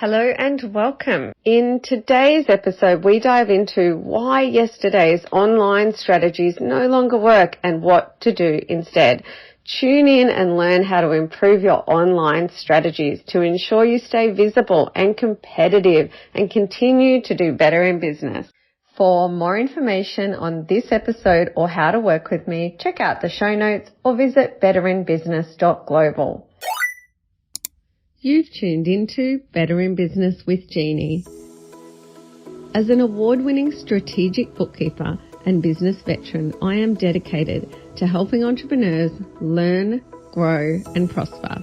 Hello and welcome. In today's episode, we dive into why yesterday's online strategies no longer work and what to do instead. Tune in and learn how to improve your online strategies to ensure you stay visible and competitive and continue to do better in business. For more information on this episode or how to work with me, check out the show notes or visit betterinbusiness.global. You've tuned into Better in Business with Jeannie. As an award-winning strategic bookkeeper and business veteran, I am dedicated to helping entrepreneurs learn, grow, and prosper.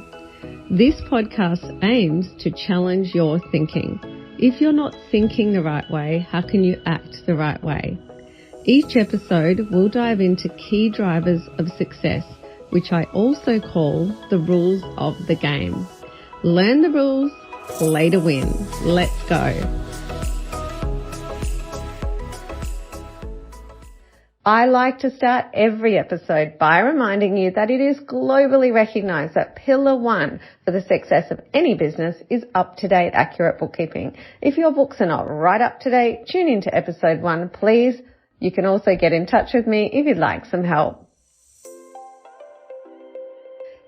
This podcast aims to challenge your thinking. If you're not thinking the right way, how can you act the right way? Each episode will dive into key drivers of success, which I also call the rules of the game. Learn the rules, play to win. Let's go. I like to start every episode by reminding you that it is globally recognized that pillar one for the success of any business is up-to-date, accurate bookkeeping. If your books are not right up to date, tune into episode 1, please. You can also get in touch with me if you'd like some help.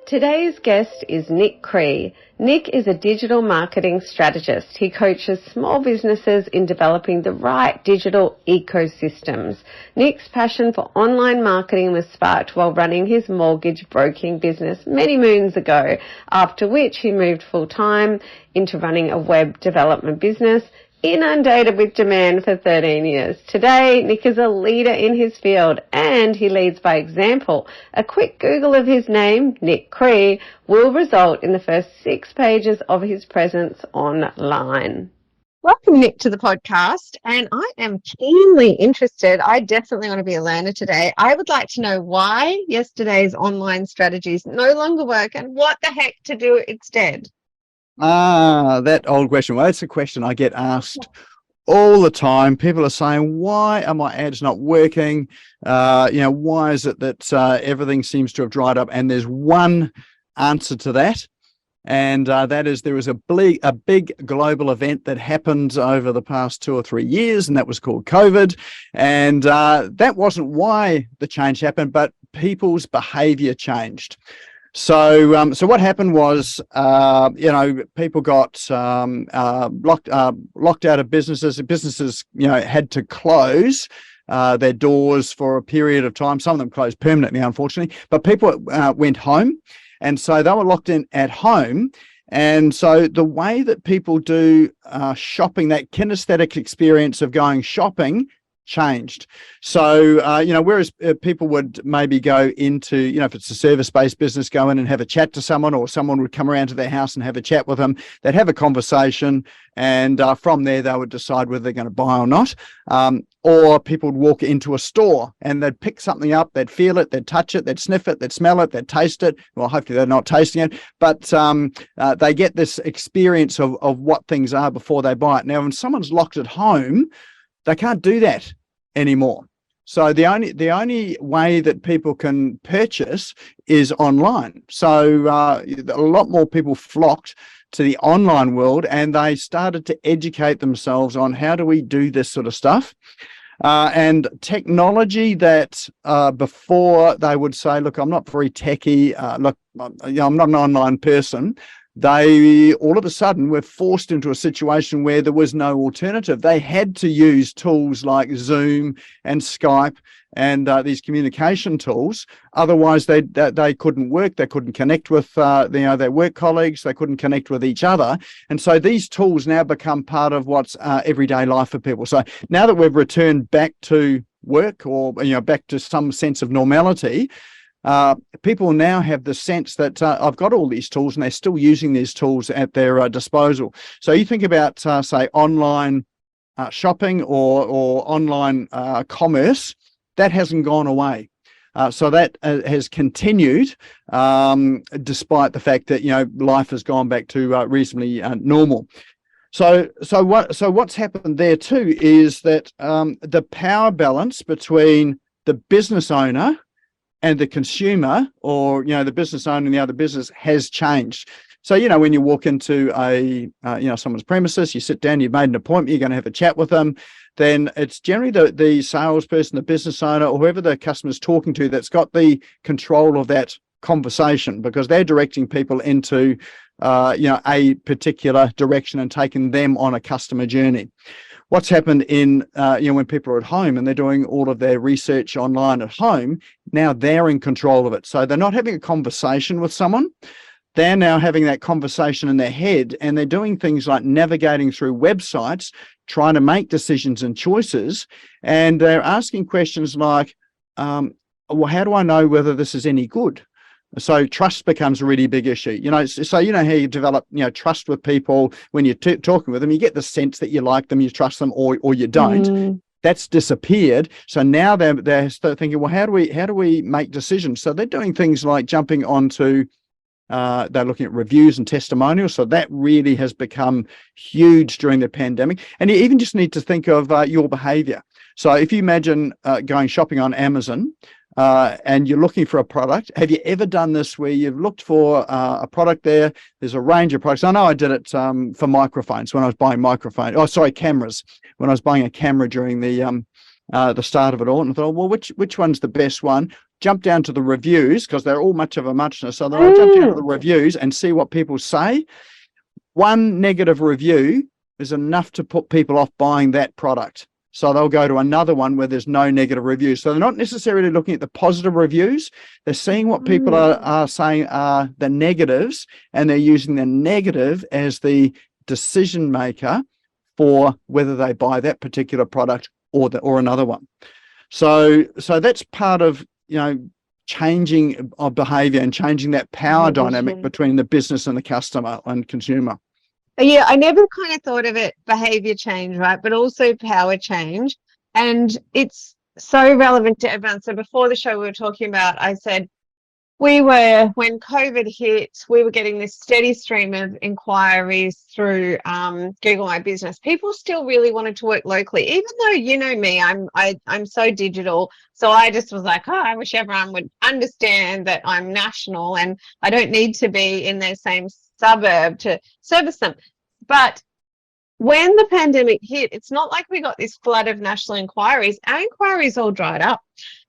Today's guest is 𝗟𝗚𝗞𝗘. Nick is a digital marketing strategist. He coaches small businesses in developing the right digital ecosystems. Nick's passion for online marketing was sparked while running his mortgage broking business many moons ago, after which he moved full-time into running a web development business, inundated with demand for 13 years. Today, Nick is a leader in his field and he leads by example. A quick Google of his name, 𝗟𝗚𝗞𝗘, will result in the first 6 pages of his presence online. Welcome, Nick, to the podcast, and I am keenly interested. I definitely want to be a learner today. I would like to know why yesterday's online strategies no longer work and what the heck to do instead. That old question. Well, it's a question I get asked all the time. People are saying, why are my ads not working? Why is it that everything seems to have dried up? And there's one answer to that. And that is there was a big global event that happened over the past 2 or 3 years, and that was called COVID. And that wasn't why the change happened, but people's behavior changed. So what happened was, people got locked out of businesses. Businesses, had to close their doors for a period of time. Some of them closed permanently, unfortunately. But people went home, and so they were locked in at home. And so the way that people do shopping, that kinesthetic experience of going shopping, changed. So, whereas people would maybe go into, if it's a service-based business, go in and have a chat to someone, or someone would come around to their house and have a chat with them, they'd have a conversation, and from there they would decide whether they're going to buy or not. Or people would walk into a store and they'd pick something up, they'd feel it, they'd touch it, they'd sniff it, they'd smell it, they'd taste it. Well, hopefully they're not tasting it, but they get this experience of what things are before they buy it. Now, when someone's locked at home, they can't do that anymore. So the only way that people can purchase is online. So a lot more people flocked to the online world, and they started to educate themselves on how do we do this sort of stuff. And technology that before they would say, look, I'm not very techie, I'm not an online person. They all of a sudden were forced into a situation where there was no alternative. They had to use tools like Zoom and Skype and these communication tools. Otherwise, they couldn't work. They couldn't connect with their work colleagues. They couldn't connect with each other. And so these tools now become part of what's everyday life for people. So now that we've returned back to work, or back to some sense of normality, people now have the sense that I've got all these tools, and they're still using these tools at their disposal. So you think about, say, online shopping or online commerce, that hasn't gone away. So that has continued despite the fact that life has gone back to reasonably normal. So what's happened there too is that the power balance between the business owner and the consumer, or the business owner and the other business, has changed. So, when you walk into someone's premises, you sit down, you've made an appointment, you're going to have a chat with them, then it's generally the salesperson, the business owner, or whoever the customer's talking to that's got the control of that conversation, because they're directing people into a particular direction and taking them on a customer journey. What's happened in when people are at home and they're doing all of their research online at home, now they're in control of it. So they're not having a conversation with someone. They're now having that conversation in their head, and they're doing things like navigating through websites, trying to make decisions and choices. And they're asking questions like, well, how do I know whether this is any good? So trust becomes a really big issue. So how you develop, trust with people when you're talking with them, you get the sense that you like them, you trust them, or you don't. That's disappeared. So now they're thinking, well, how do we make decisions? So they're doing things like jumping onto, they're looking at reviews and testimonials. So that really has become huge during the pandemic. And you even just need to think of your behavior. So if you imagine going shopping on Amazon, and you're looking for a product. Have you ever done this where you've looked for a product there? There's a range of products. I know I did it for microphones when I was buying cameras. When I was buying a camera during the start of it all, and I thought, well, which one's the best one? Jump down to the reviews, because they're all much of a muchness. So then I jump down to the reviews and see what people say. One negative review is enough to put people off buying that product. So they'll go to another one where there's no negative reviews. So they're not necessarily looking at the positive reviews. They're seeing what people are saying are the negatives, and they're using the negative as the decision maker for whether they buy that particular product or another one. So that's part of, changing of behavior and changing that power dynamic between the business and the customer and consumer. Yeah, I never kind of thought of it behavior change, right? But also power change. And it's so relevant to everyone. So before the show we were talking about, I said when COVID hit, we were getting this steady stream of inquiries through Google My Business. People still really wanted to work locally, even though, you know me, I'm so digital. So I just was like, I wish everyone would understand that I'm national and I don't need to be in their same suburb to service them. But when the pandemic hit, it's not like we got this flood of national inquiries. Our inquiries all dried up.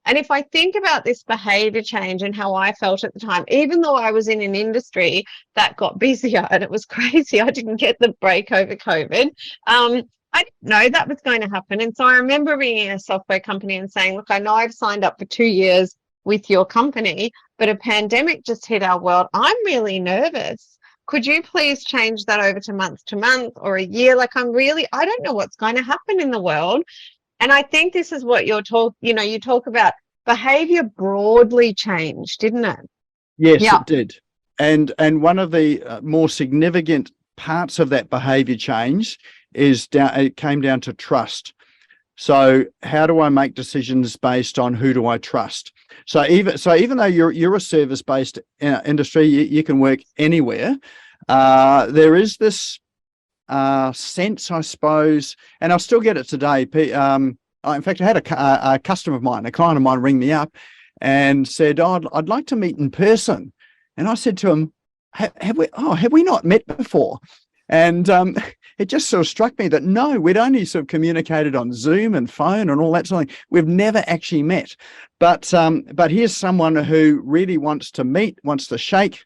And if I think about this behavior change and how I felt at the time, even though I was in an industry that got busier and it was crazy, I didn't get the break over COVID. I didn't know that was going to happen. And so I remember being in a software company and saying, look, I know I've signed up for 2 years with your company, but a pandemic just hit our world. I'm really nervous. Could you please change that over to month or a year? Like I don't know what's going to happen in the world. And I think this is what you talk about behavior broadly changed, didn't it? Yes, it did. And one of the more significant parts of that behavior change it came down to trust. So how do I make decisions based on who do I trust? So even though you're a service-based industry, you can work anywhere. There is this sense, I suppose, and I'll still get it today. In fact, I had a customer of mine, a client of mine, ring me up and said, I'd like to meet in person. And I said to him, have we not met before? And it just sort of struck me that no, we'd only sort of communicated on Zoom and phone and all that sort of thing. We've never actually met. But here's someone who really wants to meet, wants to shake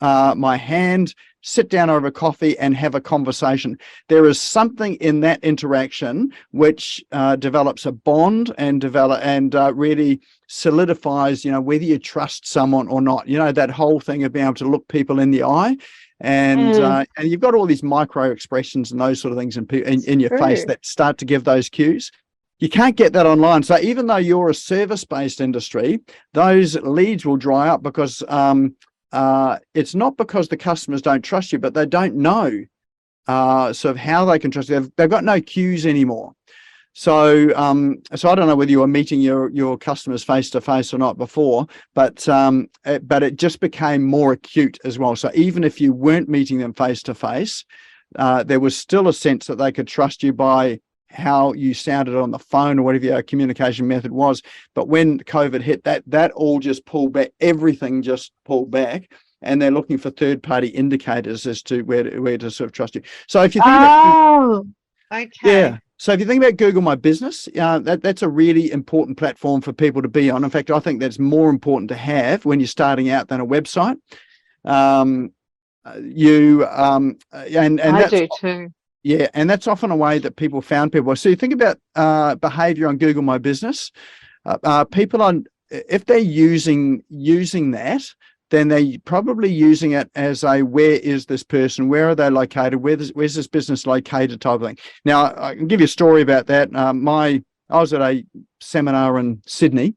my hand, sit down over coffee and have a conversation. There is something in that interaction which develops a bond and really solidifies, whether you trust someone or not. That whole thing of being able to look people in the eye. And you've got all these micro expressions and those sort of things in your face that start to give those cues. You can't get that online. So even though you're a service-based industry, those leads will dry up because it's not because the customers don't trust you, but they don't know sort of how they can trust you. They've got no cues anymore. So I don't know whether you were meeting your customers face to face or not before, but it just became more acute as well. So even if you weren't meeting them face to face, there was still a sense that they could trust you by how you sounded on the phone or whatever your communication method was. But when COVID hit, that all just pulled back. Everything just pulled back, and they're looking for third-party indicators as to where to sort of trust you. So if you think about, okay. Yeah. So if you think about Google My Business, that's a really important platform for people to be on. In fact, I think that's more important to have when you're starting out than a website. And I do too. Yeah, and that's often a way that people found people. So you think about behavior on Google My Business. People if they're using that, then they're probably using it as a where is this person, where are they located, where's this business located type of thing. Now, I can give you a story about that. I was at a seminar in Sydney,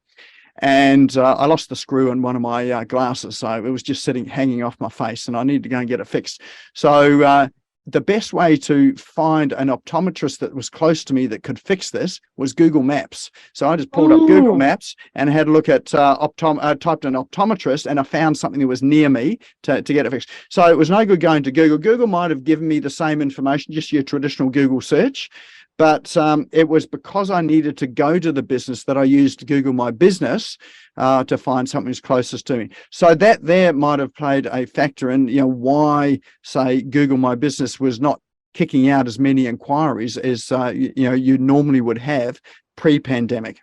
and I lost the screw in one of my glasses, so it was just hanging off my face, and I needed to go and get it fixed. So the best way to find an optometrist that was close to me that could fix this was Google Maps. So I just pulled up Google Maps and had a look at typed in optometrist, and I found something that was near me to get it fixed. So it was no good going to Google. Google might have given me the same information, just your traditional Google search. But it was because I needed to go to the business that I used Google My Business to find something that's closest to me. So that there might have played a factor in, why, say, Google My Business was not kicking out as many inquiries as, you normally would have pre-pandemic.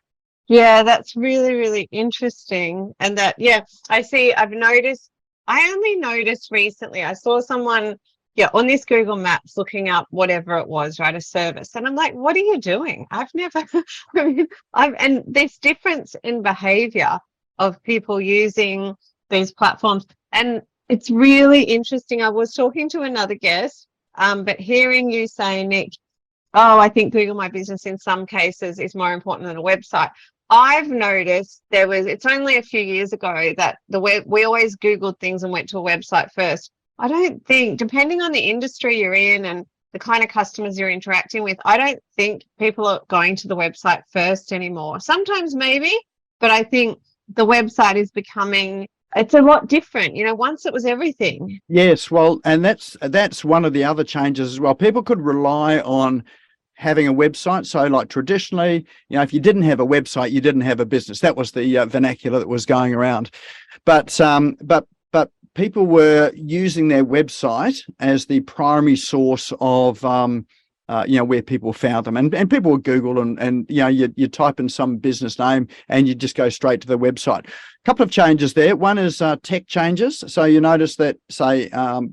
Yeah, that's really, really interesting. And that, I only noticed recently, I saw someone on this Google Maps looking up whatever it was, right, a service. And I'm like, what are you doing? I've never, and this difference in behavior of people using these platforms. And it's really interesting. I was talking to another guest, but hearing you say, Nick, I think Google My Business in some cases is more important than a website. I've noticed it's only a few years ago that we always Googled things and went to a website first. I don't think, depending on the industry you're in and the kind of customers you're interacting with, I don't think people are going to the website first anymore. Sometimes maybe, but I think the website is it's a lot different. Once it was everything. Yes, well, and that's one of the other changes as well. People could rely on having a website. So like traditionally, if you didn't have a website, you didn't have a business. That was the vernacular that was going around. But people were using their website as the primary source of, where people found them. And people would Google and you type in some business name and you just go straight to the website. A couple of changes there. One is tech changes. So you notice that, say,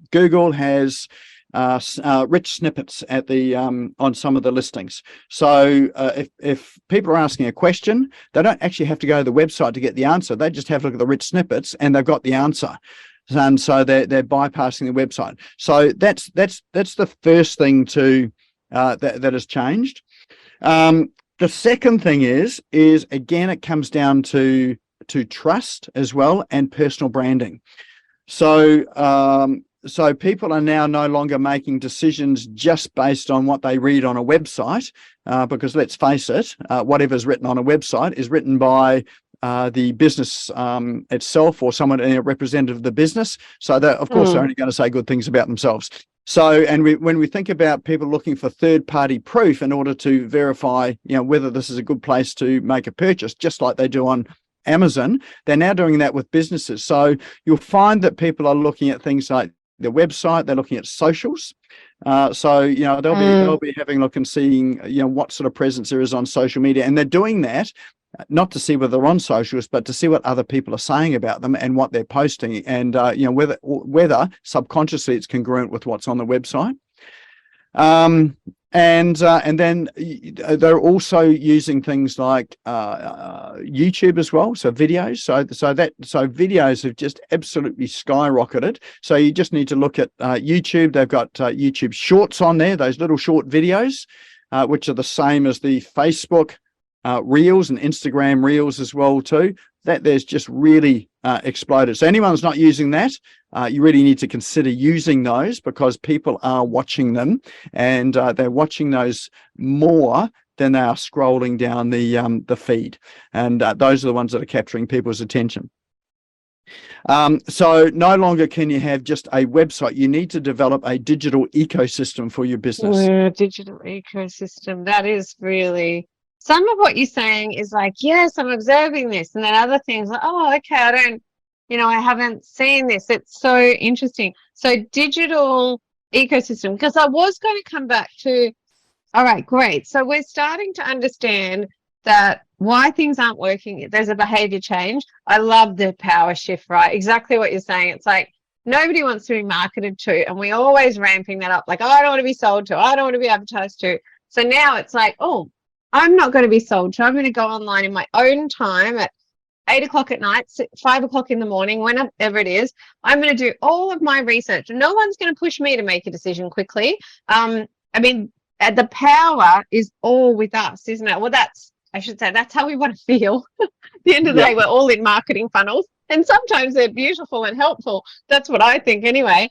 Google has rich snippets at the on some of the listings. So if people are asking a question, they don't actually have to go to the website to get the answer. They just have to look at the rich snippets and they've got the answer. And so they're bypassing the website. So that's the first thing that has changed. The second thing is again, it comes down to trust as well and personal branding. So people are now no longer making decisions just based on what they read on a website, because let's face it, whatever's written on a website is written by the business itself or someone, a representative of the business. So that, of course, they're only going to say good things about themselves. So, and when we think about people looking for third-party proof in order to verify, whether this is a good place to make a purchase, just like they do on Amazon, they're now doing that with businesses. So you'll find that people are looking at things like the website, they're looking at socials. So they'll be having a look and seeing what sort of presence there is on social media, and they're doing that not to see whether they're on socials, but to see what other people are saying about them and what they're posting, and whether subconsciously it's congruent with what's on the website. And then they're also using things like YouTube as well, so videos. So videos have just absolutely skyrocketed. So you just need to look at YouTube. They've got YouTube Shorts on there, those little short videos, which are the same as the Facebook Reels and Instagram Reels as well too. That there's just really exploded. So anyone who's not using that, you really need to consider using those, because people are watching them, and they're watching those more than they are scrolling down the feed, and those are the ones that are capturing people's attention. So no longer can you have just a website. You need to develop a digital ecosystem for your business. Digital ecosystem. That is really... Some of what you're saying is like, yes, I'm observing this. And then other things like, oh, okay, I haven't seen this. It's so interesting. So digital ecosystem, because I was going to come back to, all right, great. So we're starting to understand that why things aren't working. There's a behavior change. I love the power shift, right? Exactly what you're saying. It's like nobody wants to be marketed to, and we're always ramping that up. Like, oh, I don't want to be sold to. I don't want to be advertised to. So now it's like, oh, I'm not going to be sold to. I'm going to go online in my own time at 8 o'clock at night, 5 o'clock in the morning, whenever it is. I'm going to do all of my research. No one's going to push me to make a decision quickly. I mean, the power is all with us, isn't it? Well, I should say, that's how we want to feel. At the end of the day, we're all in marketing funnels, and sometimes they're beautiful and helpful. That's what I think anyway.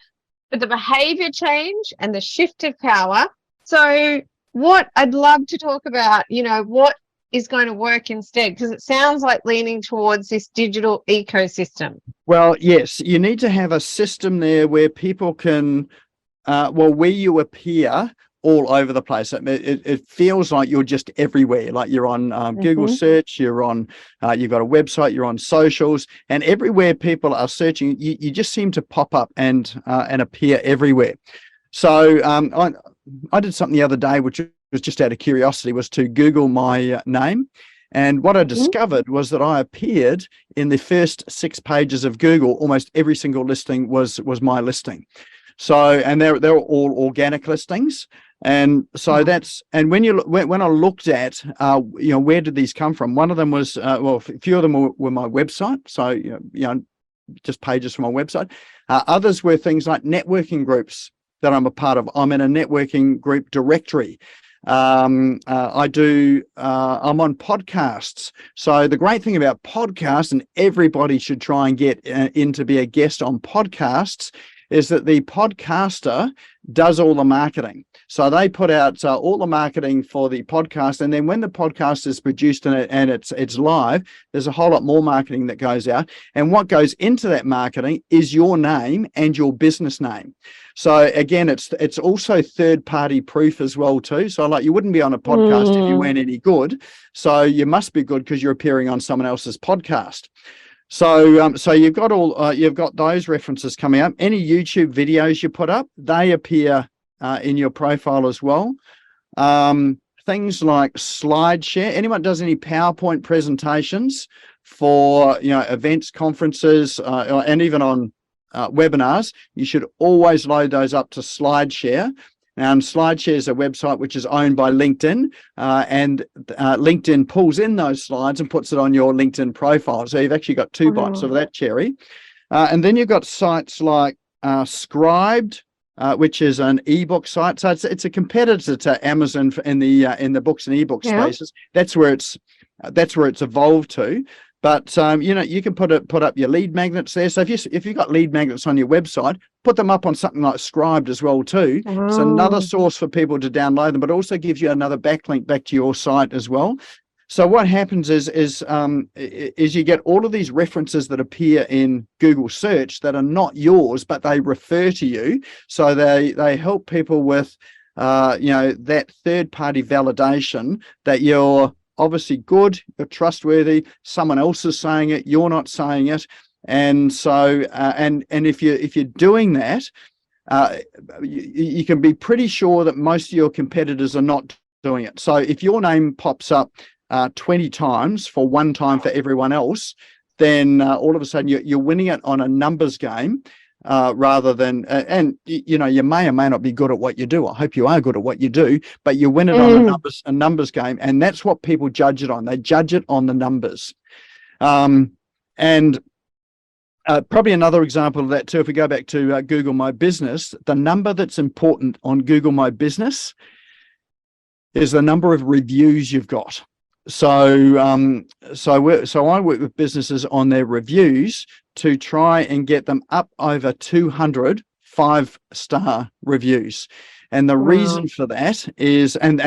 But the behavior change and the shift of power. So what I'd love to talk about, what is going to work instead, because it sounds like leaning towards this digital ecosystem. Well, yes, you need to have a system there where people can, where you appear all over the place. It feels like you're just everywhere, like you're on Google search, you're on, you've got a website, you're on socials, and everywhere people are searching, you just seem to pop up and appear everywhere. So I did something the other day, which was just out of curiosity, was to Google my name. And what I discovered was that I appeared in the first 6 pages of Google. Almost every single listing was my listing. So, and they're all organic listings. And so and when I looked at, where did these come from? One of them was, a few of them were my website. So, just pages from my website. Others were things like networking groups that I'm a part of. I'm in a networking group directory. I'm on podcasts. So the great thing about podcasts, and everybody should try and get in to be a guest on podcasts, is that the podcaster does all the marketing. So they put out all the marketing for the podcast, and then when the podcast is produced and it's live, there's a whole lot more marketing that goes out. And what goes into that marketing is your name and your business name. So again, it's also third-party proof as well too. So like, you wouldn't be on a podcast if you weren't any good. So you must be good because you're appearing on someone else's podcast. So so you've got those references coming up. Any YouTube videos you put up, they appear in your profile as well. Things like SlideShare. Anyone does any PowerPoint presentations for events, conferences, and even on webinars, you should always load those up to SlideShare. And SlideShare is a website which is owned by LinkedIn, and LinkedIn pulls in those slides and puts it on your LinkedIn profile. So you've actually got 2 bites of that cherry. And then you've got sites like Scribd, which is an ebook site. So it's a competitor to Amazon in the books and ebook spaces. That's where it's evolved to. But you can put up your lead magnets there. So if you've got lead magnets on your website, put them up on something like Scribd as well too. It's another source for people to download them, but also gives you another backlink back to your site as well. So what happens is you get all of these references that appear in Google search that are not yours, but they refer to you. So they help people with that third-party validation that you're obviously good, you're trustworthy, someone else is saying it, you're not saying it. And so and if you're doing that, you can be pretty sure that most of your competitors are not doing it. So if your name pops up 20 times for 1 time for everyone else, then all of a sudden you're winning it on a numbers game. Rather than, you may or may not be good at what you do. I hope you are good at what you do, but you win it on a numbers game, and that's what people judge it on. They judge it on the numbers. And probably another example of that too, if we go back to Google My Business, the number that's important on Google My Business is the number of reviews you've got. So I work with businesses on their reviews to try and get them up over 200 5-star reviews. And the reason for that is, and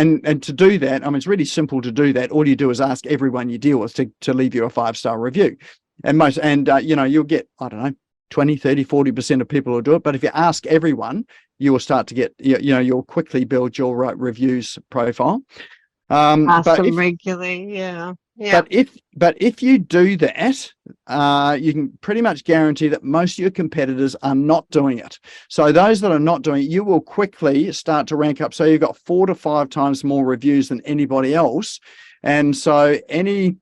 to do that, I mean, it's really simple to do that. All you do is ask everyone you deal with to leave you a 5-star review. And you'll get, I don't know, 20, 30, 40% of people will do it. But if you ask everyone, you will start to get, you'll quickly build your reviews profile. Ask them regularly, yeah. Yeah. But if you do that, you can pretty much guarantee that most of your competitors are not doing it. So those that are not doing it, you will quickly start to rank up. So you've got 4 to 5 times more reviews than anybody else. And so any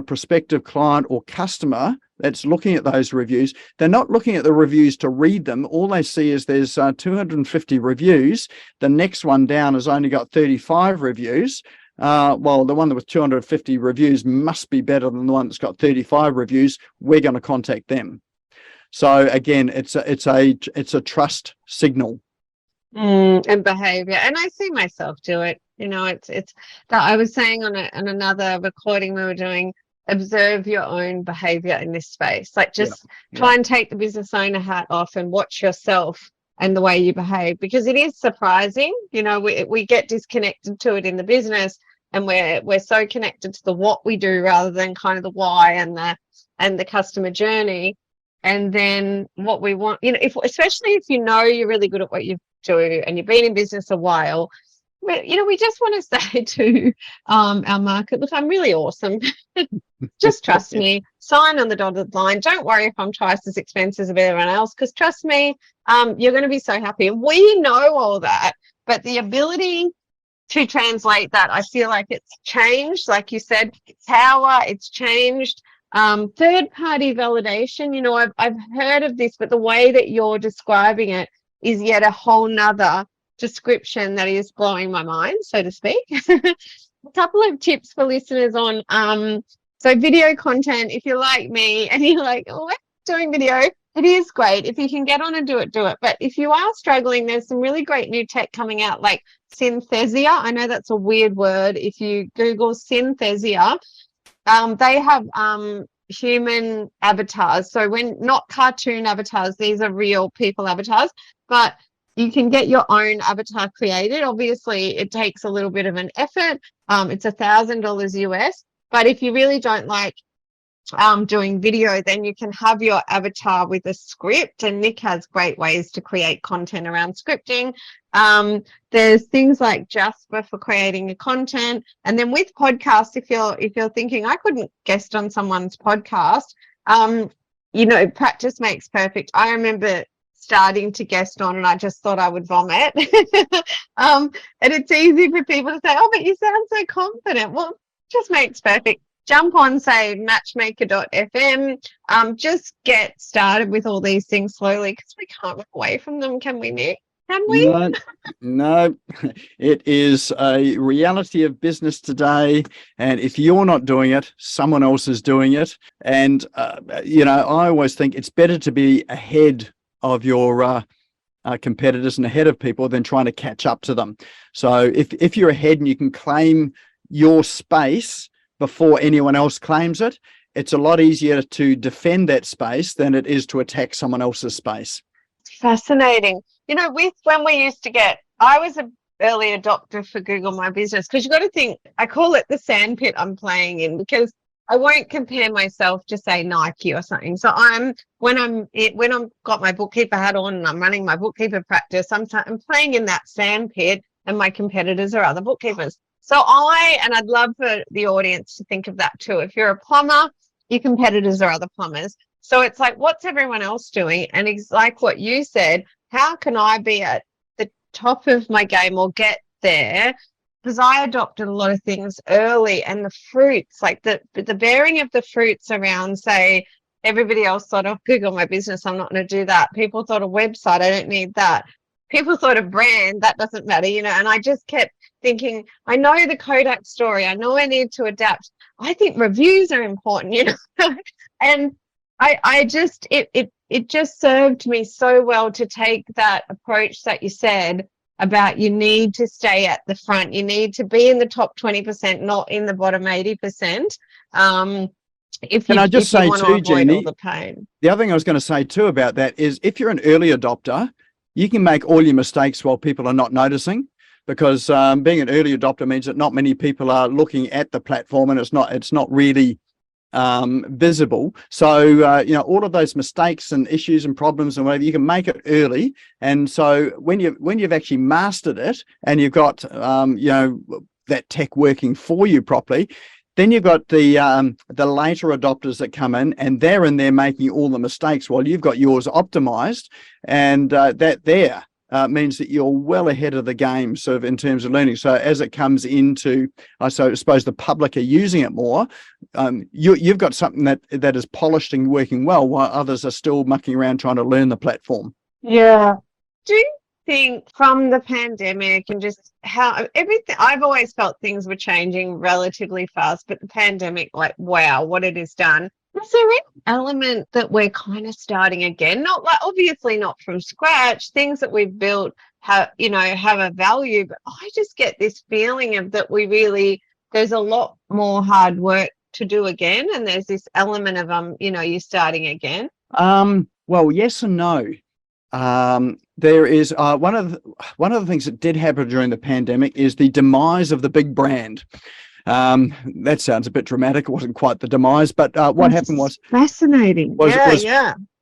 prospective client or customer that's looking at those reviews, they're not looking at the reviews to read them. All they see is there's 250 reviews. The next one down has only got 35 reviews. Well, the one with 250 reviews must be better than the one that's got 35 reviews. We're going to contact them. So again, it's a trust signal. And behavior. And I see myself do it. You know, it's that I was saying on another recording we were doing, observe your own behavior in this space. Like just try and take the business owner hat off and watch yourself and the way you behave, because it is surprising. You know, we get disconnected to it in the business, and we're so connected to the what we do rather than kind of the why and the customer journey. And then what we want, you know, especially if you know you're really good at what you do and you've been in business a while, you know, we just want to say to our market, look, I'm really awesome. Just trust me. Sign on the dotted line. Don't worry if I'm twice as expensive as everyone else, because trust me, you're going to be so happy. And we know all that, but the ability to translate that, I feel like it's changed. Like you said, power, it's changed. Third-party validation, you know, I've heard of this, but the way that you're describing it is yet a whole nother description that is blowing my mind, so to speak. A couple of tips for listeners on so video content. If you're like me and you're like, oh, I'm doing video, it is great. If you can get on and do it, do it. But if you are struggling, there's some really great new tech coming out, like Synthesia. I know that's a weird word. If you Google Synthesia, they have human avatars. So when not cartoon avatars, these are real people avatars, but you can get your own avatar created. Obviously, it takes a little bit of an effort. It's $1,000 US. But if you really don't like doing video, then you can have your avatar with a script. And Nick has great ways to create content around scripting. There's things like Jasper for creating your content. And then with podcasts, if you're thinking, I couldn't guest on someone's podcast, you know, practice makes perfect. I remember starting to guest on and I just thought I would vomit. And it's easy for people to say, oh, but you sound so confident. Well, just makes perfect. Jump on, say, matchmaker.fm. Just get started with all these things slowly, because we can't look away from them, can we, Nick? Can we? No, it is a reality of business today. And if you're not doing it, someone else is doing it. And, you know, I always think it's better to be ahead of your competitors and ahead of people than trying to catch up to them. So if you're ahead and you can claim your space before anyone else claims it, it's a lot easier to defend that space than it is to attack someone else's space. Fascinating. You know, when we used to I was an early adopter for Google My Business, because you got to think, I call it the sandpit I'm playing in, because I won't compare myself to, say, Nike or something. So when I'm got my bookkeeper hat on and I'm running my bookkeeper practice, I'm playing in that sandpit, and my competitors are other bookkeepers. So I'd love for the audience to think of that too. If you're a plumber, your competitors are other plumbers. So it's like, what's everyone else doing? And it's like what you said, how can I be at the top of my game or get there? Because I adopted a lot of things early, and the fruits, like the bearing of the fruits around, say, everybody else thought of Google My Business, I'm not going to do that. People thought a website, I don't need that. People thought a brand, that doesn't matter, you know. And I just kept thinking, I know the Kodak story, I know I need to adapt. I think reviews are important, you know. And it just served me so well to take that approach that you said about, you need to stay at the front. You need to be in the top 20%, not in the bottom 80%. If you want to avoid Jeannie, all the pain. The other thing I was going to say too about that is, if you're an early adopter, you can make all your mistakes while people are not noticing, because being an early adopter means that not many people are looking at the platform, and it's not really visible. So you know, all of those mistakes and issues and problems and whatever, you can make it early. And so when you've actually mastered it and you've got you know, that tech working for you properly, Then you've got the later adopters that come in, and they're in there making all the mistakes while you've got yours optimized, and that means that you're well ahead of the game, sort of in terms of learning. So as it comes into, I suppose the public are using it more, you've got something that is polished and working well, while others are still mucking around trying to learn the platform. Yeah. Do you think from the pandemic and just how everything, I've always felt things were changing relatively fast, but the pandemic, like, wow, what it has done. Is there any element that we're kind of starting again? Not like, obviously not from scratch, things that we've built have a value, but I just get this feeling of that there's a lot more hard work to do again, and there's this element of you're starting again. Well, yes and no. There is one of the things that did happen during the pandemic is the demise of the big brand. That sounds a bit dramatic. It wasn't quite the demise, but what happened was fascinating.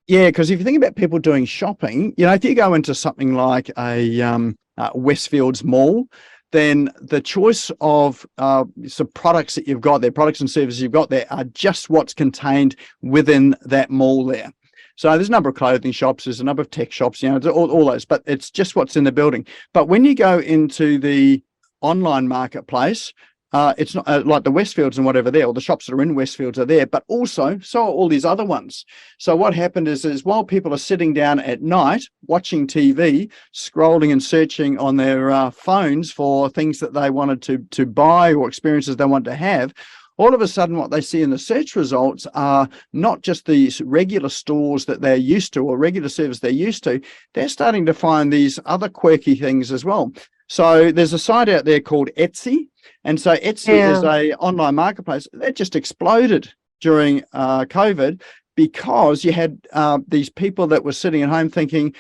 Yeah, because if you think about people doing shopping, if you go into something like a Westfields mall, then the choice of some products that you've got there, products and services you've got there, are just what's contained within that mall there. So there's a number of clothing shops, there's a number of tech shops, all those, but it's just what's in the building. But when you go into the online marketplace, it's not like the Westfields and whatever there, or the shops that are in Westfields are there, but also so are all these other ones. So what happened is while people are sitting down at night watching TV, scrolling and searching on their phones for things that they wanted to buy or experiences they want to have, all of a sudden what they see in the search results are not just these regular stores that they're used to or regular service they're used to, they're starting to find these other quirky things as well. So there's a site out there called Etsy. And so Etsy is a online marketplace that just exploded during COVID, because you had these people that were sitting at home thinking,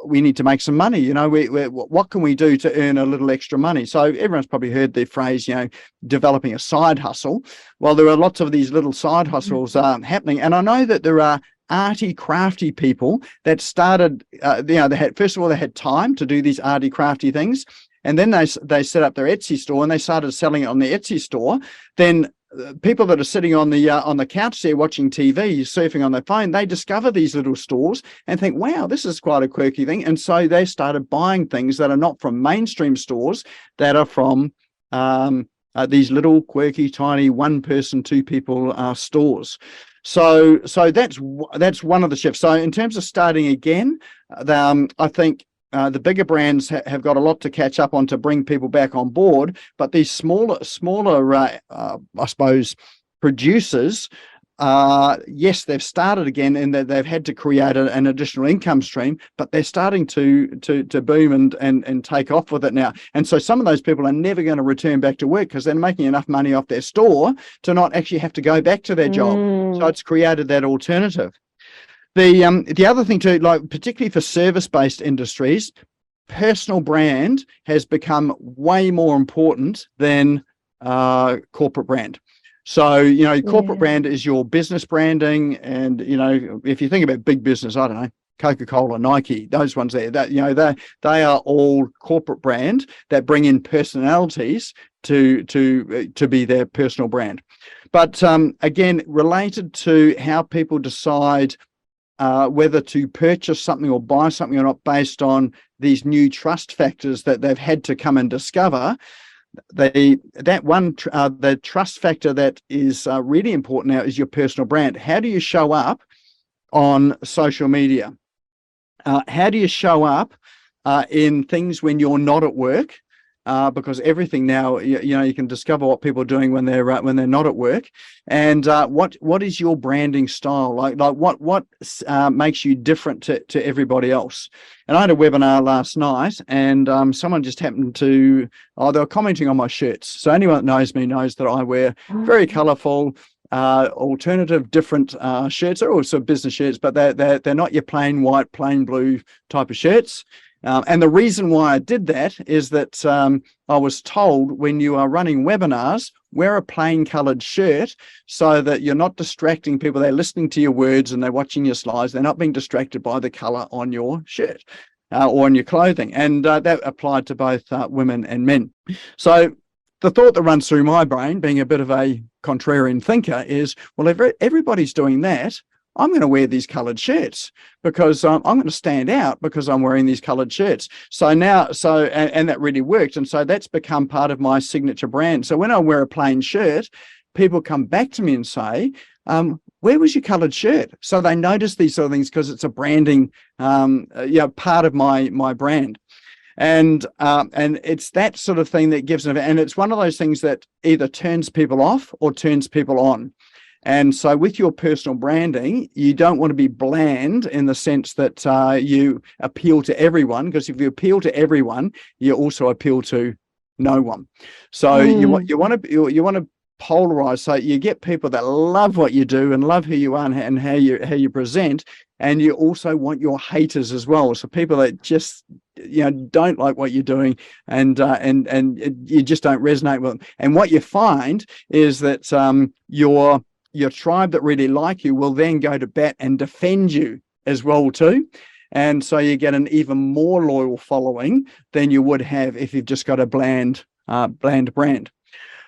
we need to make some money. What can we do to earn a little extra money? So everyone's probably heard the phrase, developing a side hustle. Well, there are lots of these little side hustles happening. And I know that there are arty, crafty people that started, they had time to do these arty, crafty things. And then they set up their Etsy store and they started selling it on the Etsy store. Then people that are sitting on the couch there watching TV, surfing on their phone, they discover these little stores and think, wow, this is quite a quirky thing. And so they started buying things that are not from mainstream stores, that are from these little quirky, tiny one-person, two-people stores. So that's one of the shifts. So in terms of starting again, I think the bigger brands have got a lot to catch up on to bring people back on board, but these smaller, I suppose, producers, yes, they've started again, and they've had to create an additional income stream, but they're starting to boom and take off with it now. And so some of those people are never going to return back to work because they're making enough money off their store to not actually have to go back to their job. So it's created that alternative. The other thing too, like particularly for service-based industries, personal brand has become way more important than corporate brand. So, corporate brand is your business branding. And, if you think about big business, I don't know, Coca-Cola, Nike, those ones there, that they are all corporate brand that bring in personalities to be their personal brand. But again, related to how people decide whether to purchase something or buy something or not based on these new trust factors that they've had to come and discover, the trust factor that is really important now is your personal brand. How do you show up on social media? How do you show up in things when you're not at work? Because everything now, you can discover what people are doing when they're not at work, and what is your branding style like what makes you different to everybody else. And I had a webinar last night, and someone just happened to they were commenting on my shirts. So anyone that knows me knows that I wear very colourful, alternative, different shirts. They're also business shirts, but they're not your plain white, plain blue type of shirts. And the reason why I did that is that I was told when you are running webinars, wear a plain coloured shirt so that you're not distracting people. They're listening to your words and they're watching your slides. They're not being distracted by the colour on your shirt or on your clothing. And that applied to both women and men. So the thought that runs through my brain, being a bit of a contrarian thinker, is, well, if everybody's doing that, I'm going to wear these coloured shirts because I'm going to stand out because I'm wearing these coloured shirts. So now, and that really worked. And so that's become part of my signature brand. So when I wear a plain shirt, people come back to me and say, where was your coloured shirt? So they notice these sort of things because it's a branding, part of my brand. And it's that sort of thing that gives them, and it's one of those things that either turns people off or turns people on. And so with your personal branding, you don't want to be bland in the sense that you appeal to everyone, because if you appeal to everyone, you also appeal to no one. So you want to polarize, so you get people that love what you do and love who you are and how you present, and you also want your haters as well. So people that just don't like what you're doing and you just don't resonate with them. And what you find is that your tribe that really like you will then go to bat and defend you as well too. And so you get an even more loyal following than you would have if you've just got a bland brand.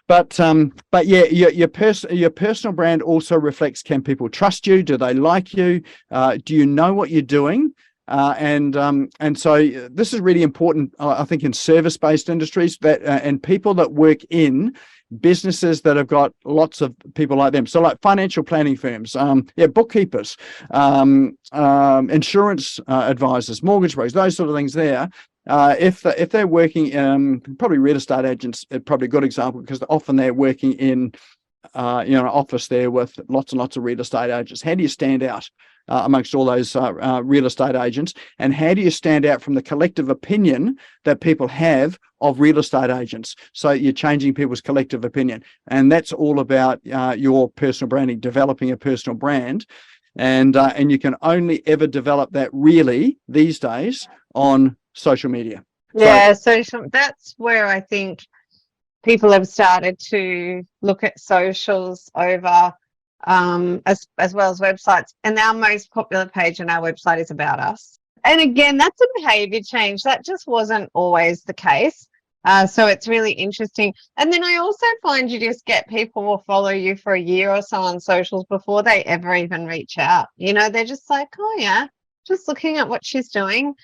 But yeah, your personal brand also reflects, can people trust you? Do they like you? Do you know what you're doing? And so this is really important, I think, in service-based industries that and people that work in businesses that have got lots of people like them. So like financial planning firms, bookkeepers, insurance advisors, mortgage brokers, those sort of things there. If they're working, probably real estate agents, probably a good example, because often they're working in an office there with lots and lots of real estate agents. How do you stand out amongst all those real estate agents? And how do you stand out from the collective opinion that people have of real estate agents? So you're changing people's collective opinion. And that's all about your personal branding, developing a personal brand. And you can only ever develop that really these days on social media. Yeah, social. That's where I think people have started to look at socials over as well as websites. And our most popular page on our website is about us. And again, that's a behavior change. That just wasn't always the case. So it's really interesting. And then I also find you just get people will follow you for a year or so on socials before they ever even reach out. They're just like, oh yeah, just looking at what she's doing,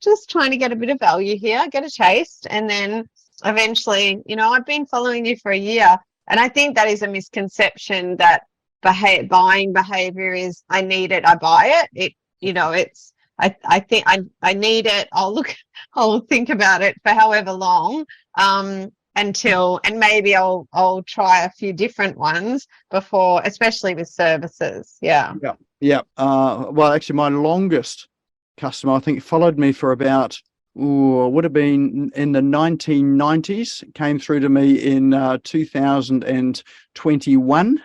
just trying to get a bit of value here, get a taste. And then eventually, I've been following you for a year. And I think that is a misconception that buying behavior is, I need it, I buy it. It's, I think I need it. I'll think about it for however long, until, and maybe I'll try a few different ones before, especially with services. Yeah. Well, actually, my longest customer, I think, followed me for about, would have been in the 1990s, came through to me in 2021.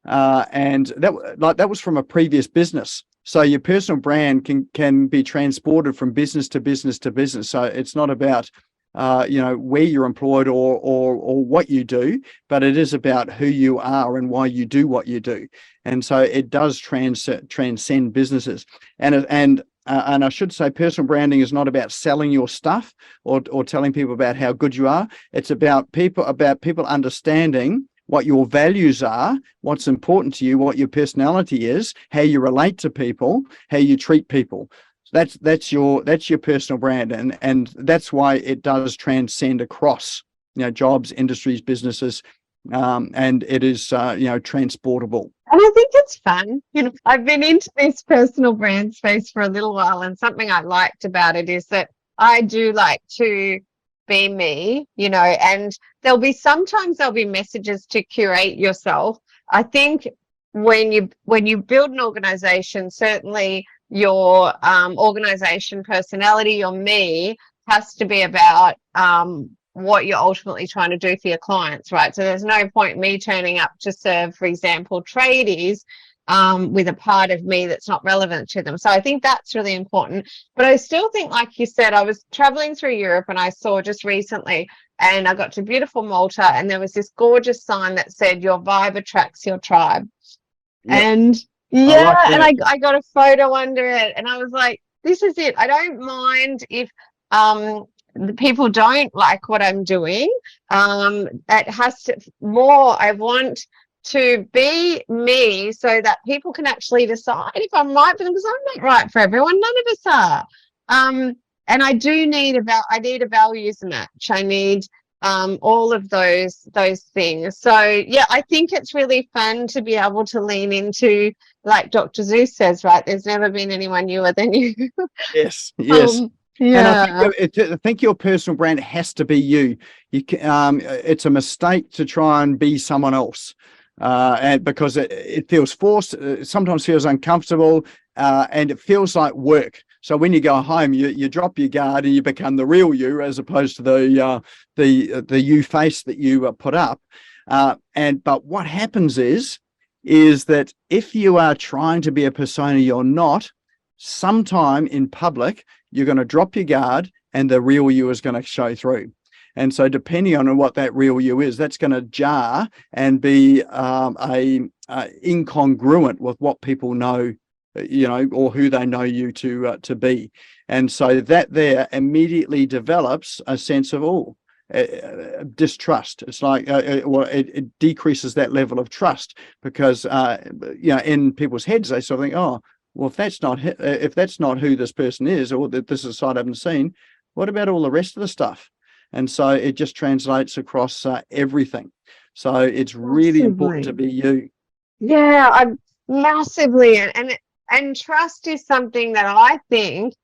And that was from a previous business. So your personal brand can be transported from business to business to business. So it's not about where you're employed or what you do, but it is about who you are and why you do what you do. And so it does transcend businesses. And I should say, personal branding is not about selling your stuff or telling people about how good you are. It's about people understanding what your values are, what's important to you, what your personality is, how you relate to people, how you treat people. That's your personal brand, and that's why it does transcend across jobs, industries, businesses, and it is transportable. And I think it's fun. I've been into this personal brand space for a little while, and something I liked about it is that I do like to be me, and sometimes there'll be messages to curate yourself. I think when you build an organization, certainly your organization personality, your me, has to be about what you're ultimately trying to do for your clients, right? So there's no point me turning up to serve, for example, tradies with a part of me that's not relevant to them. So I think that's really important. But I still think, like you said, I was traveling through Europe and I saw just recently, and I got to beautiful Malta, and there was this gorgeous sign that said, your vibe attracts your tribe. Yep. And I got a photo under it, and I was like, this is it. I don't mind if the people don't like what I'm doing. It has to more, I want to be me so that people can actually decide if I'm right for them, because I'm not right for everyone. None of us are. And I do need I need a values match. I need all of those things. So yeah, I think it's really fun to be able to lean into, like Dr. Zeus says, right? There's never been anyone newer than you. Yes, yes. And Yeah. I think your personal brand has to be you. It's a mistake to try and be someone else, and because it feels forced, it sometimes feels uncomfortable, and it feels like work. So when you go home, you drop your guard and you become the real you, as opposed to the you face that you put up. But what happens is that if you are trying to be a persona you're not, sometime in public, you're going to drop your guard and the real you is going to show through. And so depending on what that real you is, that's going to jar and be incongruent with what people know, or who they know you to be. And so that there immediately develops a sense of distrust. It's like it decreases that level of trust, because in people's heads they sort of think, oh, well, if that's not who this person is, or that this is a side I haven't seen, what about all the rest of the stuff? And so it just translates across everything. So it's really important to be you. Yeah, I'm massively, and trust is something that I think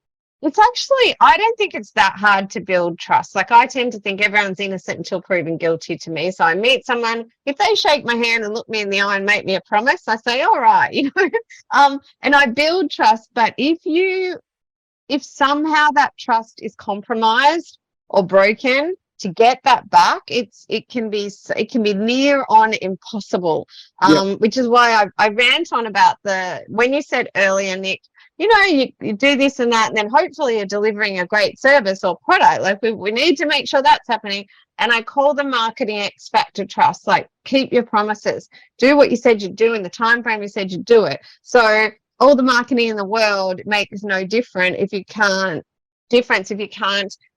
it's actually, I don't think it's that hard to build trust. Like, I tend to think everyone's innocent until proven guilty to me. So I meet someone, if they shake my hand and look me in the eye and make me a promise, I say, all right, and I build trust. But if somehow that trust is compromised or broken, to get that back, it can be near on impossible. Which is why I rant on about when you said earlier, Nick, you do this and that, and then hopefully you're delivering a great service or product. Like, we need to make sure that's happening. And I call the marketing X factor trust. Like, keep your promises, do what you said you'd do in the time frame you said you'd do it. So all the marketing in the world makes no difference if you can't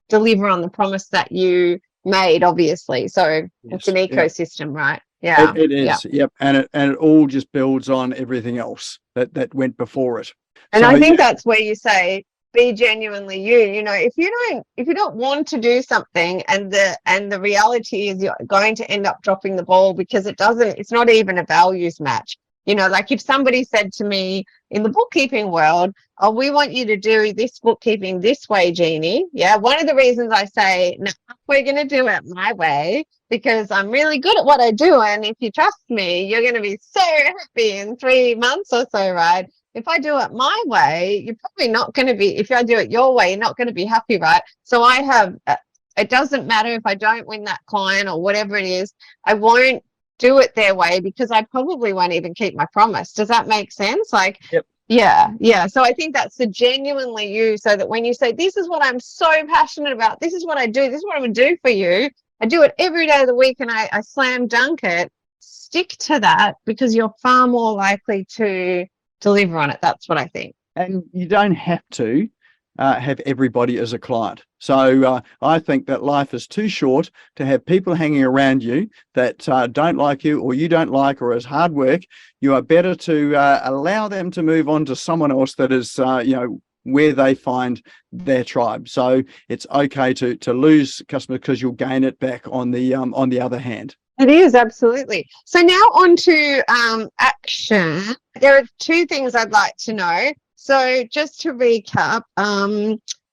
deliver on the promise that you made, obviously. So it's an ecosystem, right? Yeah, it is. Yep. And it all just builds on everything else that went before it. And so, I think that's where you say, be genuinely you. If you don't want to do something, and the reality is you're going to end up dropping the ball, because it's not even a values match. Like, if somebody said to me in the bookkeeping world, oh, we want you to do this bookkeeping this way, Jeannie. Yeah. One of the reasons I say, no, we're going to do it my way, because I'm really good at what I do. And if you trust me, you're going to be so happy in 3 months or so, right? If I do it my way, you're probably not going to be, if I do it your way, you're not going to be happy, right? So it doesn't matter if I don't win that client or whatever it is, I won't do it their way, because I probably won't even keep my promise. Does that make sense? Like, yep. Yeah. So I think that's the genuinely you, so that when you say, this is what I'm so passionate about, this is what I do, this is what I'm going to do for you, I do it every day of the week, and I slam dunk it, stick to that, because you're far more likely to deliver on it. That's what I think. And you don't have to have everybody as a client. So I think that life is too short to have people hanging around you that don't like you, or you don't like, or is hard work. You are better to allow them to move on to someone else that is, where they find their tribe. So it's okay to lose customers, because you'll gain it back on the other hand. It is, absolutely. So now on to action. There are 2 things I'd like to know. So just to recap,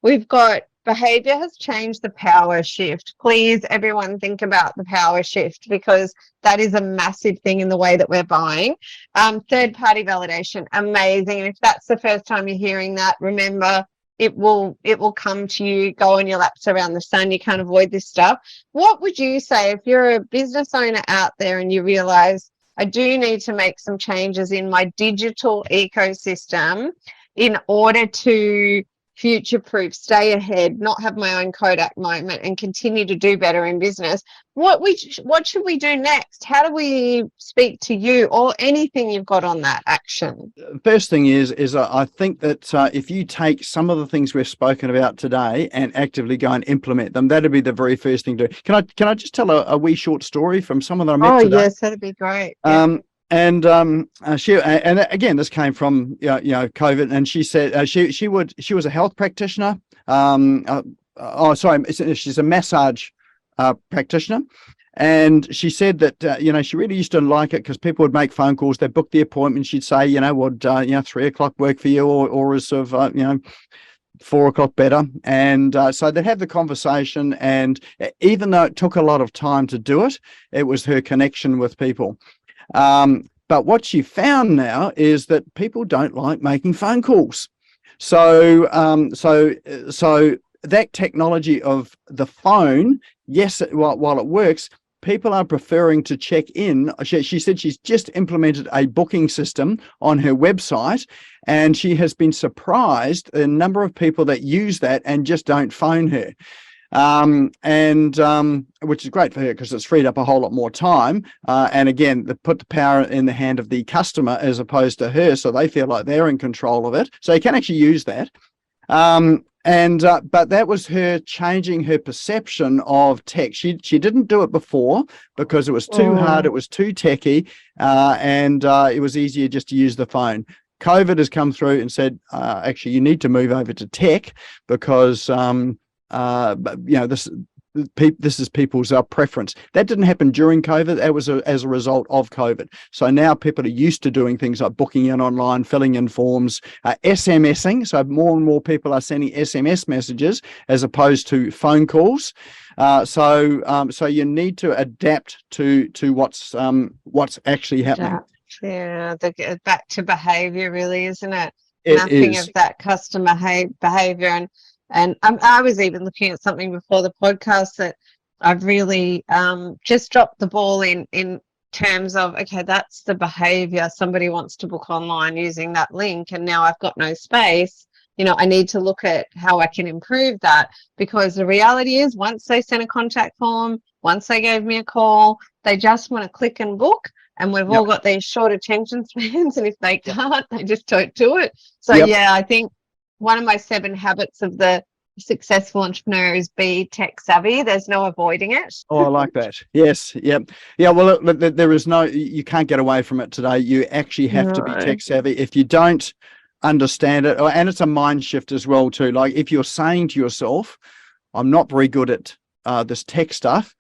we've got behavior has changed, the power shift. Please, everyone, think about the power shift, because that is a massive thing in the way that we're buying. Third-party validation, amazing. And if that's the first time you're hearing that, remember, it will come to you. Go on your laps around the sun. You can't avoid this stuff. What would you say if you're a business owner out there and you realize, I do need to make some changes in my digital ecosystem in order to future-proof, stay ahead, not have my own Kodak moment, and continue to do better in business, what should we do next? How do we speak to you, or anything you've got on that action? First thing is I think that if you take some of the things we've spoken about today and actively go and implement them, that'd be the very first thing to do. Can I just tell a wee short story from someone that I met today? Yes, that'd be great. And again, this came from COVID, and she said she was a health practitioner. She's a massage practitioner, and she said that she really used to like it because people would make phone calls, they'd book the appointment, she'd say, would 3 o'clock work for you, or is sort of 4 o'clock better? And so they'd have the conversation, and even though it took a lot of time to do it, it was her connection with people. But what she found now is that people don't like making phone calls. So that technology of the phone, yes, while it works, people are preferring to check in. She said she's just implemented a booking system on her website, and she has been surprised the number of people that use that and just don't phone her. Which is great for her because it's freed up a whole lot more time. And again, they put the power in the hand of the customer as opposed to her, so they feel like they're in control of it. So you can actually use that. But that was her changing her perception of tech. She didn't do it before because it was too hard, it was too techy, and it was easier just to use the phone. COVID has come through and said, actually, you need to move over to tech because this is people's preference. That didn't happen during COVID. That was as a result of COVID. So now people are used to doing things like booking in online, filling in forms, SMSing. So more and more people are sending SMS messages as opposed to phone calls. So you need to adapt to what's actually happening. Yeah, back to behavior, really, isn't it? Nothing of that customer behavior. And I was even looking at something before the podcast that I've really just dropped the ball in terms of, okay, that's the behavior. Somebody wants to book online using that link, and now I've got no space. I need to look at how I can improve that, because the reality is once they send a contact form, once they gave me a call, they just want to click and book. And we've all got these short attention spans, and if they can't, they just don't do it. So, I think one of my 7 habits of the successful entrepreneur is be tech savvy. There's no avoiding it. Oh, I like that. Yes. Yep. Yeah. Well, there is you can't get away from it today. You actually have to be tech savvy. If you don't understand it, and it's a mind shift as well too. Like if you're saying to yourself, I'm not very good at this tech stuff,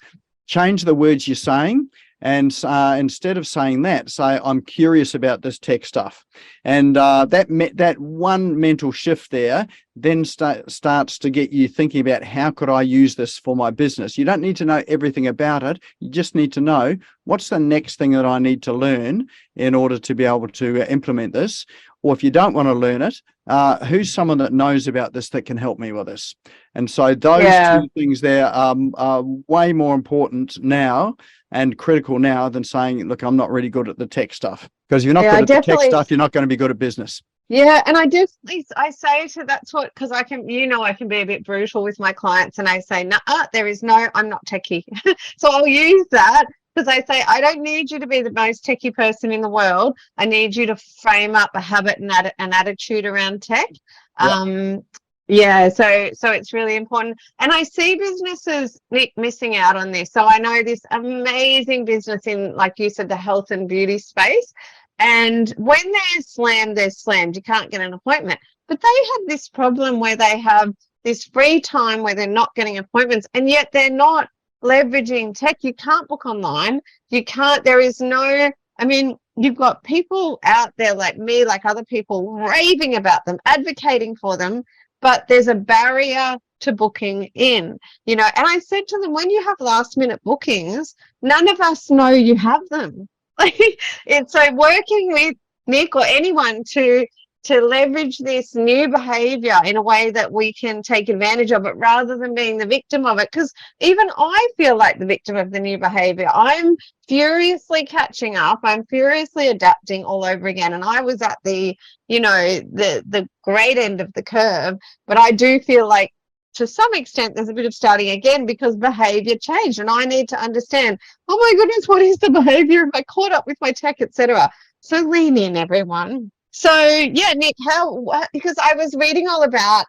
change the words you're saying. And instead of saying that, say, I'm curious about this tech stuff. And that one mental shift there then starts to get you thinking about, how could I use this for my business? You don't need to know everything about it. You just need to know, what's the next thing that I need to learn in order to be able to implement this? Or if you don't want to learn it, who's someone that knows about this that can help me with this? And so those two things there are way more important now and critical now than saying, look, I'm not really good at the tech stuff. Because if you're not good at the tech stuff, you're not going to be good at business. Yeah, and I say to that's what, because I can be a bit brutal with my clients, and I say, I'm not techie. So I'll use that, because I say, I don't need you to be the most techie person in the world. I need you to frame up a habit and an attitude around tech. So it's really important. And I see businesses, Nick, missing out on this. So I know this amazing business in, like you said, the health and beauty space. And when they're slammed. You can't get an appointment. But they have this problem where they have this free time where they're not getting appointments, and yet they're not leveraging tech. You can't book online. You've got people out there like me, like other people, raving about them, advocating for them, but there's a barrier to booking in, and I said to them, when you have last minute bookings, none of us know you have them. It's so working with Nick or anyone to to leverage this new behavior in a way that we can take advantage of it rather than being the victim of it. Because even I feel like the victim of the new behavior. I'm furiously catching up. I'm furiously adapting all over again. And I was at the, the great end of the curve, but I do feel like to some extent there's a bit of starting again because behavior changed, and I need to understand, oh my goodness, what is the behavior? Am I caught up with my tech, etc.? So lean in, everyone. So yeah, Nick, because I was reading all about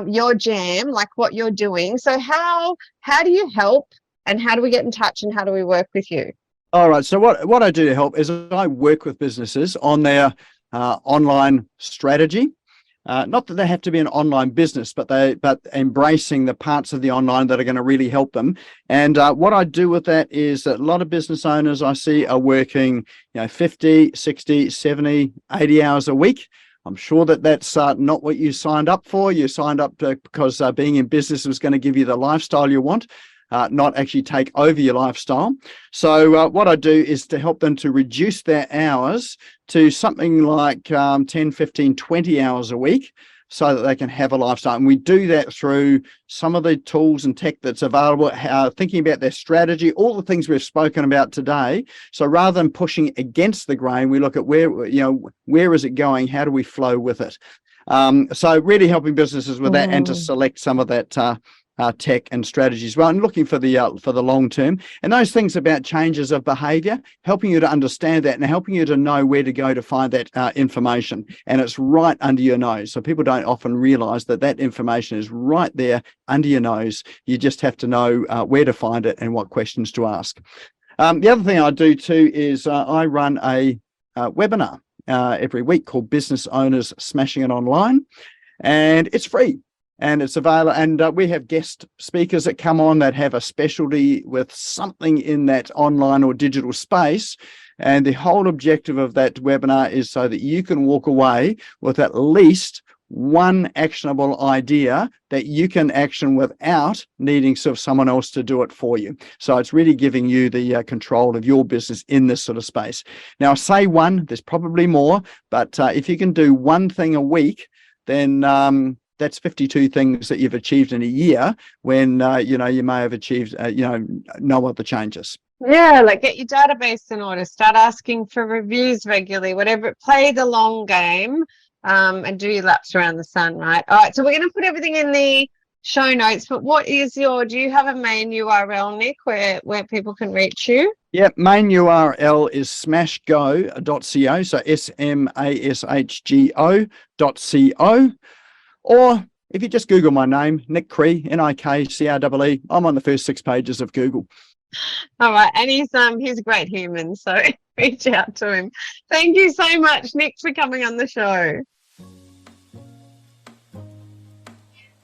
your jam, like what you're doing. So how do you help, and how do we get in touch, and how do we work with you? All right. So what I do to help is I work with businesses on their online strategy. Not that they have to be an online business, but embracing the parts of the online that are going to really help them. And what I do with that is that a lot of business owners I see are working, 50, 60, 70, 80 hours a week. I'm sure that that's not what you signed up for. You signed up because being in business was going to give you the lifestyle you want. Not actually take over your lifestyle. So what I do is to help them to reduce their hours to something like 10, 15, 20 hours a week so that they can have a lifestyle. And we do that through some of the tools and tech that's available, thinking about their strategy, all the things we've spoken about today. So rather than pushing against the grain, we look at where is it going? How do we flow with it? So really helping businesses with that and to select some of that tech and strategy as well, and looking for the long term. And those things about changes of behavior, helping you to understand that and helping you to know where to go to find that information. And it's right under your nose. So people don't often realize that information is right there under your nose. You just have to know where to find it and what questions to ask. The other thing I do too is I run a webinar every week called Business Owners Smashing It Online, and it's free. And it's available, and we have guest speakers that come on that have a specialty with something in that online or digital space. And the whole objective of that webinar is so that you can walk away with at least one actionable idea that you can action without needing sort of someone else to do it for you. So it's really giving you the control of your business in this sort of space. Now, I say one, there's probably more, but if you can do one thing a week, then that's 52 things that you've achieved in a year when, you may have achieved, no other changes. Yeah, like get your database in order, start asking for reviews regularly, whatever, play the long game and do your laps around the sun, right? All right, so we're going to put everything in the show notes, but do you have a main URL, Nick, where people can reach you? Yeah, main URL is smashgo.co, so smashgo.co. Or if you just Google my name, Nick 𝗟𝗧, NIKCREE, I'm on the first 6 pages of Google. All right, and he's a great human, so reach out to him. Thank you so much, Nick, for coming on the show.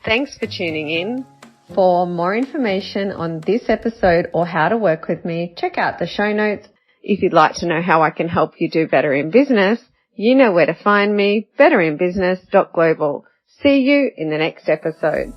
Thanks for tuning in. For more information on this episode or how to work with me, check out the show notes. If you'd like to know how I can help you do better in business, you know where to find me, betterinbusiness.global. See you in the next episode.